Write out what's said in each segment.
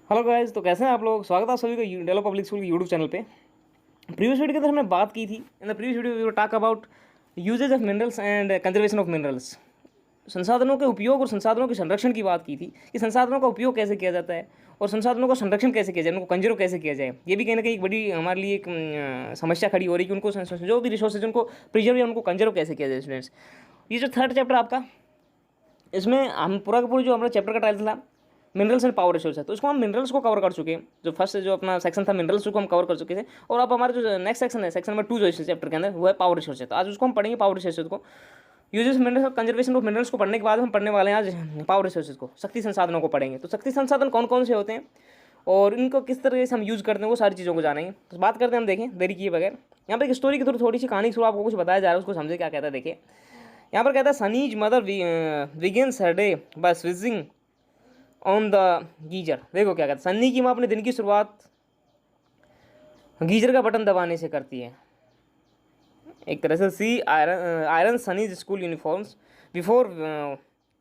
Hello guys, तो कैसे हैं आप लोग। स्वागत है आप सभी का डेलो पब्लिक स्कूल के यूट्यूब चैनल पे। प्रीवियस वीडियो के अंदर हमने बात की थी। In the previous video we talk about uses of minerals and conservation of minerals. संसाधनों के उपयोग और संसाधनों के संरक्षण की बात की थी कि संसाधनों का उपयोग कैसे किया जाता है और संसाधनों का संरक्षण कैसे किया जाए, उनको कंजर्व कैसे किया जाए। ये भी कहीं ना कहीं एक बड़ी हमारे लिए एक समस्या खड़ी हो रही है कि उनको जो भी रिसोर्सेज उनको प्रिजर्व या उनको कंजर्व कैसे किया जाए। स्टूडेंट्स, ये जो थर्ड चैप्टर आपका, इसमें हम पूरा का पूरा जो हमारा चैप्टर का टाइटल था मिनरल्स एंड पावर रिसोर्स है, तो इसको हम मिनरल्स को कवर कर चुके हैं। जो फर्स्ट जो अपना सेक्शन था मिनरल्स, उसको हम कवर कर चुके थे। और अब हमारा जो नेक्स्ट सेक्शन है, सेक्शन नंबर 2 जो इस चैप्टर के अंदर, वो है पावर रिसोर्स है। तो आज उसको हम पढ़ेंगे, पावर रिसोर्सेज को। यूजेस मिनरल्स और कंजर्वेशन ऑफ मिनरल्स को पढ़ने के बाद हम पढ़ने वाले हैं आज पावर रिसोर्सेज को, शक्ति संसाधनों को पढ़ेंगे। तो शक्ति संसाधन कौन कौन से होते हैं और इनको किस तरह से हम यूज़ करते हैं, वो सारी चीज़ों को जानेंगे। तो बात करते हैं हम, देखें देरी किए बगैर। यहाँ पर एक स्टोरी के थ्रू थोड़ी सी कहानी के थ्रू आपको कुछ बताया जा रहा है, उसको समझे क्या कहता है। देखिए यहाँ पर कहता है, Sunny's mother begins her day by switching on the geyser. देखो क्या कहता है, सन्नी की माँ अपने दिन की शुरुआत गीजर का बटन दबाने से करती है। एक तरह से she iron Sunny's school uniforms before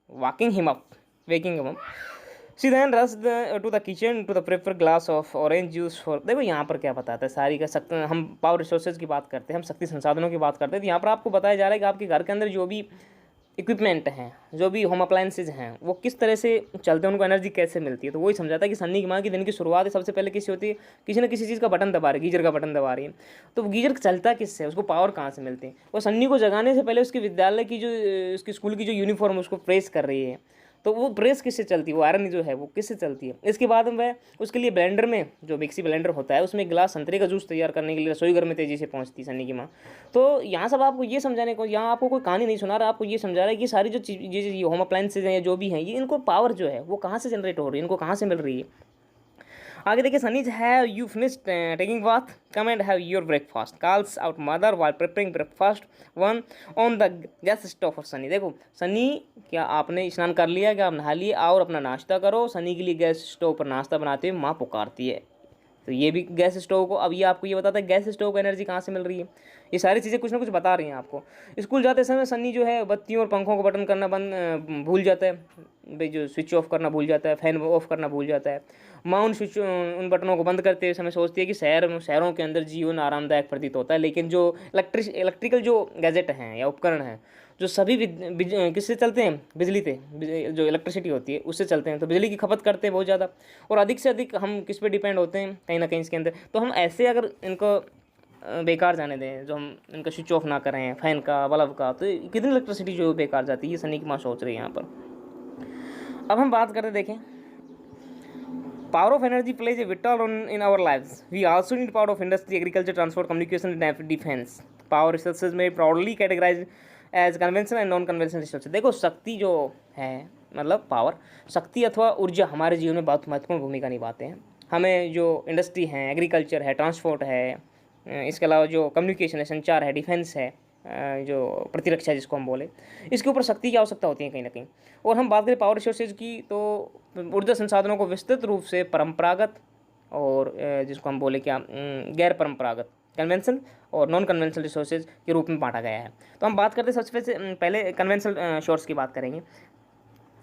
walking him up waking him up. She then rush to the kitchen to the prefer glass of orange juice for. देखो यहाँ पर क्या बताता है, सारी का हम पावर रिसोर्सेज की बात करते हैं, हम शक्ति संसाधनों की बात करते हैं। तो यहाँ पर आपको बताया जा रहा है कि आपके घर के अंदर जो भी इक्विपमेंट हैं, जो भी होम अप्लायंसेज हैं, वो किस तरह से चलते हैं, उनको एनर्जी कैसे मिलती है। तो वही समझाता है कि सन्नी की माँ की दिन की शुरुआत है, सबसे पहले किसी होती है, किसी न किसी चीज़ का बटन दबा रही है, गीजर का बटन दबा रही है। तो गीजर चलता किससे है, उसको पावर कहाँ से मिलती है। वो सन्नी को जगाने से पहले उसके विद्यालय की जो उसकी स्कूल की जो यूनिफॉर्म है उसको प्रेस कर रही है। तो वो प्रेस किससे चलती है, वो आयरन जो है वो किससे चलती है। इसके बाद में वह उसके लिए ब्लेंडर में, जो मिक्सी ब्लेंडर होता है, उसमें एक गिलास संतरे का जूस तैयार करने के लिए रसोई घर में तेज़ी से पहुंचती सन्नी की माँ। तो यहाँ सब आपको ये समझाने को, यहाँ आपको कोई कहानी नहीं सुना रहा, आपको ये समझा रहा है कि सारी जो चीज़ ये होम अप्लायंसेज हैं या जो भी हैं, ये इनको पावर जो है वो कहाँ से जनरेट हो रही है, इनको कहाँ से मिल रही है। आगे देखिए, Sunny's have you finished taking bath, come and have your breakfast, calls out mother while preparing breakfast one on the gas stove of Sunny. देखो सनी, क्या आपने स्नान कर लिया, क्या आप नहा लिए, और अपना नाश्ता करो। सनी के लिए गैस स्टोव पर नाश्ता बनाते हुए माँ पुकारती है। तो ये भी गैस स्टोव को, अब ये आपको ये बताता है गैस स्टोव को एनर्जी कहाँ से मिल रही है। ये सारी चीज़ें कुछ ना कुछ बता रही हैं आपको। स्कूल जाते समय सन्नी जो है बत्तियों और पंखों को बटन करना भूल जाता है, भाई जो स्विच ऑफ करना भूल जाता है, फैन ऑफ करना भूल जाता है। माँ उन बटनों को बंद करते समय सोचती है कि शहरों के अंदर जीवन आरामदायक प्रतीत होता है, लेकिन जो इलेक्ट्रिकल जो गैजेट हैं या उपकरण हैं, जो सभी किससे चलते हैं, बिजली से, जो इलेक्ट्रिसिटी होती है उससे चलते हैं, तो बिजली की खपत करते हैं बहुत ज़्यादा। और अधिक से अधिक हम किस पे डिपेंड होते हैं, कहीं ना कहीं इसके अंदर। तो हम ऐसे अगर इनको बेकार जाने दें, जो हम इनका स्विच ऑफ ना करें फैन का, बल्ब का, तो कितनी इलेक्ट्रिसिटी जो है बेकार जाती है। ये सनी की माँ सोच रही है यहाँ पर। अब हम बात करते, देखें, power of energy plays a vital role in our lives. We also need power of industry, agriculture, transport, communication, and defense. Power resources may broadly categorized as conventional and non-conventional resources. देखो शक्ति जो है, मतलब power, शक्ति अथवा ऊर्जा हमारे जीवन में बहुत महत्वपूर्ण भूमिका निभाते हैं। हमें जो इंडस्ट्री है, एग्रीकल्चर है, ट्रांसपोर्ट है, इसके अलावा जो कम्युनिकेशन है, संचार है, डिफेंस है, जो प्रतिरक्षा जिसको हम बोले, इसके ऊपर शक्ति की आवश्यकता होती है कहीं ना कहीं। और हम बात करें पावर रिसोर्सेज की, तो ऊर्जा संसाधनों को विस्तृत रूप से परंपरागत और जिसको हम बोले क्या गैर परंपरागत, कन्वेंशनल और नॉन कन्वेंशनल रिसोर्सेज के रूप में बांटा गया है। तो हम बात करते हैं सबसे पहले कन्वेंशनल सोर्स की बात करेंगे।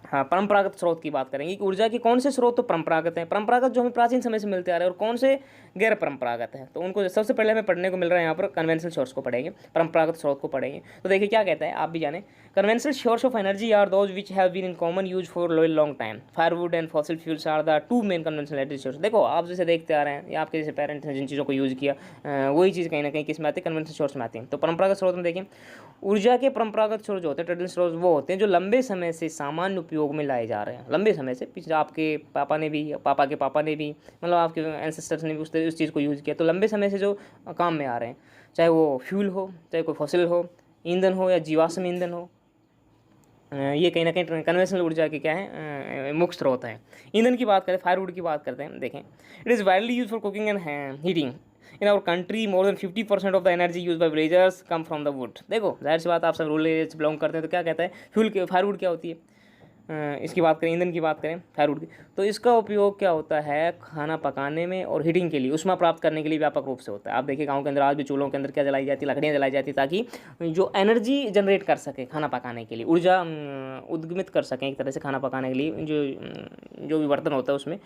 हाँ, परंपरागत स्रोत की बात करेंगे कि ऊर्जा के कौन से स्रोत तो परंपरागत हैं, परंपरागत जो हमें प्राचीन समय से मिलते आ रहे हैं, और कौन से गैर परंपरागत हैं। तो उनको सबसे पहले हमें पढ़ने को मिल रहा है यहाँ पर, कन्वेंशनल सोर्स को पढ़ेंगे, परंपरागत स्रोत को पढ़ेंगे। तो देखिए क्या कहता है, आप भी जाने, conventional source of energy are those which have been in common use for long time. Firewood and fossil fuels are the two main conventional energy source. देखो आप जैसे देखते आ रहे हैं, या आपके जैसे पेरेंट्स हैं जिन चीज़ों को यूज़ किया, वही चीज़ कहीं ना कहीं किस में आती है, कन्वेंशनल सोर्स में आती है। तो परंपरागत स्रोत में देखें, ऊर्जा के परंपरागत स्रोत जो होते हैं, ट्रेडिशनल स्रोत, वो होते हैं जो लंबे समय से सामान्य उपयोग में लाए जा रहे हैं। लंबे समय से, पिछले आपके पापा ने भी, पापा के पापा ने भी, मतलब आपके एंसेस्टर्स ने भी उस चीज़ को यूज़ किया। तो लंबे समय से जो काम में आ रहे हैं, चाहे वो फ्यूल हो, चाहे कोई फॉसिल हो, ईंधन हो, या जीवाश्म ईंधन हो, ये कहीं ना कहीं कन्वेंशनल ऊर्जा के क्या है, मुख्य स्रोत हैं। ईंधन की बात करें, फायरवुड की बात करते हैं, देखें, it is widely use for cooking and heating in our country. More than 50% of the energy use by villagers come from the wood. देखो जाहिर सी बात, आप सब रूरल एरिया से बिलोंग करते हैं, तो क्या कहता है, फ्यूल के फायरवुड क्या होती है, इसकी बात करें, ईंधन की बात करें फायरवुड की, तो इसका उपयोग क्या होता है, खाना पकाने में और हीटिंग के लिए, ऊष्मा प्राप्त करने के लिए व्यापक रूप से होता है। आप देखिए गांव के अंदर आज भी चूल्हों के अंदर क्या जलाई जाती है, लकड़ियाँ जलाई जाती है, ताकि जो एनर्जी जनरेट कर सके खाना पकाने के लिए, ऊर्जा उद्गमित कर सकें एक तरह से खाना पकाने के लिए, जो भी बर्तन होता है उसमें।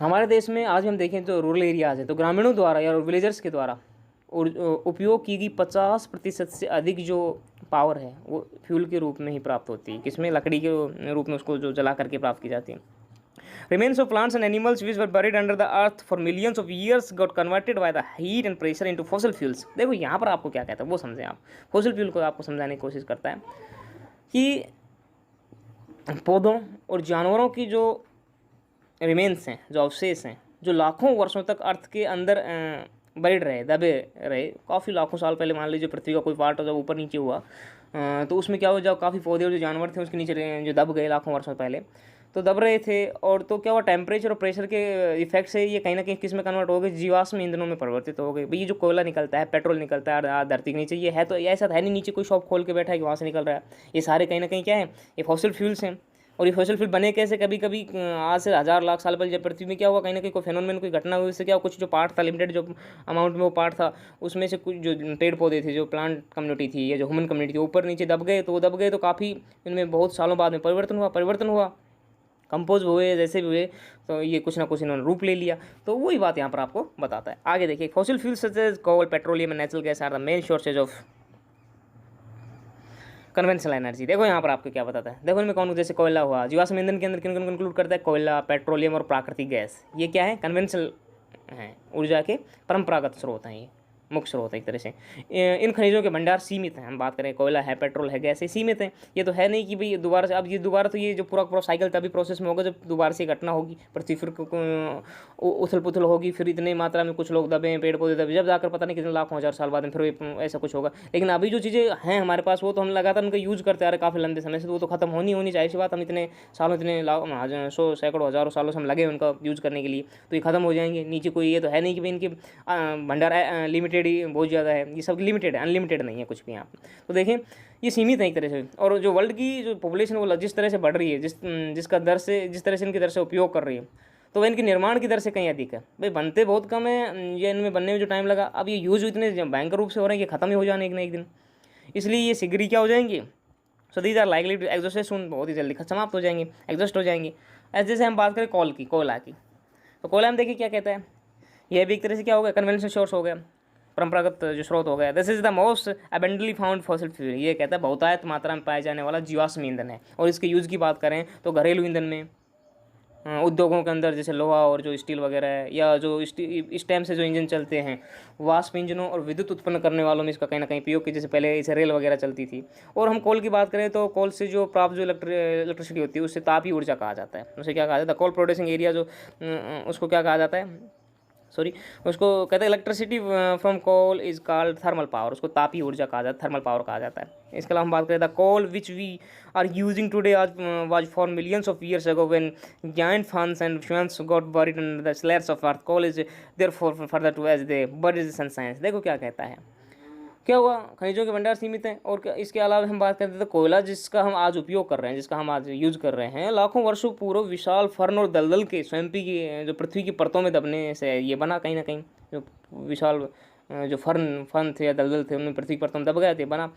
हमारे देश में आज हम देखें तो रूरल एरियाज़ है तो ग्रामीणों द्वारा या विलेजर्स के द्वारा और उपयोग की गई 50% से अधिक जो पावर है वो फ्यूल के रूप में ही प्राप्त होती है। किसमें? लकड़ी के रूप में उसको जो जला करके प्राप्त की जाती है। Remains of plants and animals which were buried under the earth for millions of years got converted by the heat and pressure into fossil fuels। देखो यहाँ पर आपको क्या कहता है वो समझें आप। फॉसिल फ्यूल को आपको समझाने की कोशिश करता है कि पौधों और जानवरों की जो रिमेन्स हैं, जो अवशेष हैं, जो लाखों वर्षों तक अर्थ के अंदर बरिड रहे, दबे रहे, काफ़ी लाखों साल पहले मान लीजिए पृथ्वी का कोई पार्ट जब ऊपर नीचे हुआ तो उसमें क्या हुआ, जब काफ़ी पौधे और जो जानवर थे उसके नीचे जो दब गए लाखों वर्षों पहले, तो दब रहे थे और तो क्या हुआ, टेम्परेचर और प्रेशर के इफेक्ट से ये कहीं ना कहीं किस में कन्वर्ट हो गए, जीवाश्म ईंधनों में परिवर्तित हो गए। भाई ये जो कोयला निकलता है, पेट्रोल निकलता है धरती के नीचे, ये है तो ऐसा है नहीं नीचे कोई शॉप खोल के बैठा है कि वहाँ से निकल रहा है। ये सारे कहीं ना कहीं क्या है, ये फॉसिल फ्यूल्स हैं। और ये फॉसिल फ्यूल बने कैसे? कभी कभी आज से 1000 लाख साल पहले जब पृथ्वी में क्या हुआ, कहीं ना कहीं कोई फेनोमेन, कोई घटना हुई, उससे क्या कुछ जो पार्ट था, लिमिटेड जो अमाउंट में वो पार्ट था, उसमें से कुछ जो पेड़ पौधे थे, जो प्लांट कम्युनिटी थी या जो ह्यूमन कम्युनिटी थी, ऊपर नीचे दब गए। तो वो दब गए तो काफ़ी इनमें बहुत सालों बाद में परिवर्तन हुआ, कंपोज हुए, जैसे भी हुए, तो ये कुछ ना कुछ इन्होंने रूप ले लिया। तो वही बात यहाँ पर आपको बताता है। आगे देखिए, fossil fuels such as coal, petroleum and natural gas are the main sources of conventional energy. देखो यहाँ पर आपको क्या बताता है, देखो इनमें कौन, जैसे कोयला हुआ, जीवाश्म ईंधन के अंदर किन किन इंक्लूड करता है? कोयला, पेट्रोलियम और प्राकृतिक गैस। ये क्या है? कन्वेंशनल हैं, ऊर्जा के परंपरागत स्रोत हैं, ये मुख्य स्रोत है एक तरह से। इन खनिजों के भंडार सीमित हैं। हम बात करें कोयला है, पेट्रोल है, गैस है, सीमित है। ये तो है नहीं कि भाई दोबारा से, अब ये दोबारा तो ये जो पूरा साइकिल तभी प्रोसेस में होगा जब दोबारा से घटना होगी, पृथ्वी फिर उथल पुथल होगी, फिर इतनी मात्रा में कुछ लोग दबे, पेड़ पौधे दबे, जब जाकर पता नहीं कितने लाखों हज़ार साल बाद में फिर ऐसा कुछ होगा। लेकिन अभी जो चीज़ें हैं हमारे पास वो तो हम लगातार उनका यूज़ करते आ रहे काफ़ी लंबे समय से, तो वो तो खत्म होनी चाहिए सी बात। हम इतने सालों, इतने सौ सैकड़ों हज़ारों सालों से हम लगे उनका यूज़ करने के लिए, तो ये खत्म हो जाएंगे। नीचे कोई ये तो है नहीं कि भाई इनके भंडार लिमिटेड ही बहुत ज़्यादा है, ये सब लिमिटेड है, अनलिमिटेड नहीं है कुछ भी यहाँ। तो देखें ये सीमित है एक तरह से। और जो वर्ल्ड की जो पॉपुलेशन वो जिस तरह से बढ़ रही है, जिस तरह से इनकी दर से उपयोग कर रही है, तो वह इनके निर्माण की दर से कहीं अधिक है। भाई बनते बहुत कम है, ये इनमें बनने में जो टाइम लगा, अब ये यूज़ इतने भयंकर रूप से हो रहे हैं कि खत्म ही हो जाने एक ना एक दिन। इसलिए ये शीघ्र क्या हो जाएंगे, so these are likely to exhaust soon, बहुत ही जल्दी समाप्त हो जाएंगे, एग्जॉस्ट हो जाएंगे। ऐसे जैसे हम बात करें कोयला की, तो कोयला हम देखिए क्या कहता है, यह भी एक तरह से क्या हो गया, कन्वेंशनल सोर्स हो गया, परंपरागत जो स्रोत हो गया। This is the most abundantly found fossil fuel. ये कहता है बहुतायत मात्रा में पाए जाने वाला जीवाश्म ईंधन है। और इसके यूज़ की बात करें तो घरेलू ईंधन में, उद्योगों के अंदर जैसे लोहा और जो स्टील वगैरह है, या जो स्टेम से जो इंजन चलते हैं, वाष्प इंजनों और विद्युत उत्पन्न करने वालों में इसका कहीं ना कहीं उपयोग की, जैसे पहले इसे रेल वगैरह चलती थी। और हम कोल की बात करें तो कोल से जो प्राप्त जो इलेक्ट्रिसिटी होती है उससे तापी ऊर्जा कहा जाता है। उसे क्या कहा जाता है? कोल प्रोड्यूसिंग एरिया जो उसको क्या कहा जाता है, उसको कहते हैं electricity from coal is called thermal power. उसको तापी ऊर्जा कहा जाता है, थर्मल पावर कहा जाता है। इसके अलावा हम बात करें the coal which we are using today was for millions of years ago when giant ferns and fungi got buried in the slabs of earth. Coal is therefore further to age they but is sun science. देखो क्या कहता है, क्या हुआ, खनिजों के भंडार सीमित हैं। और इसके अलावा हम बात करते हैं तो कोयला जिसका हम आज उपयोग कर रहे हैं, जिसका हम आज यूज़ कर रहे हैं, लाखों वर्षों पूर्व विशाल फर्न और दलदल के स्वयं की जो पृथ्वी की परतों में दबने से ये बना। कहीं ना कहीं जो विशाल जो फर्न थे या दलदल थे उनमें पृथ्वी की परतों में दब गए थे, बना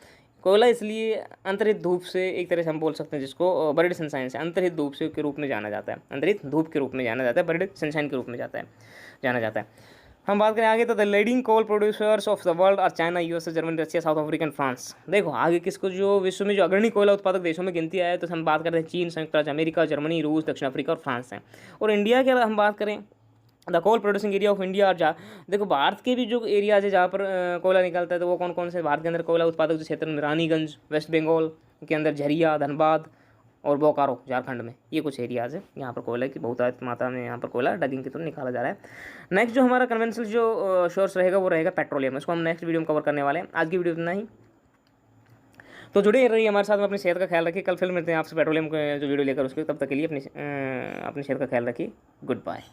कोयला। इसलिए अंतरित धूप से एक तरह से हम बोल सकते हैं जिसको बर्ड सनशाइन से अंतरित धूप से के रूप में जाना जाता है, अंतरित धूप के रूप में जाना जाता है, बर्ड सनशाइन के रूप में जाना जाता है। हम बात करें आगे तो the leading coal producers of the world are China, USA, Germany, Russia, South Africa and France. देखो आगे किसको जो विश्व में जो अग्रणी कोयला उत्पादक देशों में गिनती आए तो हम बात करते हैं चीन, संयुक्त राज्य अमेरिका, जर्मनी, रूस, दक्षिण अफ्रीका और फ्रांस हैं। और इंडिया के हम बात करें the coal producing area of India, और देखो भारत के भी जो एरियाज है जहाँ पर कोयला निकलता है तो वो कौन कौन से भारत के अंदर कोयला उत्पादक जो क्षेत्र में, रानीगंज वेस्ट बंगाल के अंदर, झरिया धनबाद और बोकारो झारखंड में, ये कुछ एरियाज़ है यहाँ पर कोयला की बहुत मात्रा में यहाँ पर कोयला डगिंग के थ्रू निकाला जा रहा है। नेक्स्ट जो हमारा कन्वेंशनल जो सोर्स रहेगा वो रहेगा पेट्रोलियम। इसको हम नेक्स्ट वीडियो में कवर करने वाले हैं। आज की वीडियो इतना ही, तो जुड़े रहिए हमारे साथ में, अपनी सेहत का ख्याल रखिए। कल फिर मिलते हैं आपसे पेट्रोलियम का जो वीडियो लेकर, उसके तब तक के लिए अपनी सेहत का ख्याल रखिए। Good bye.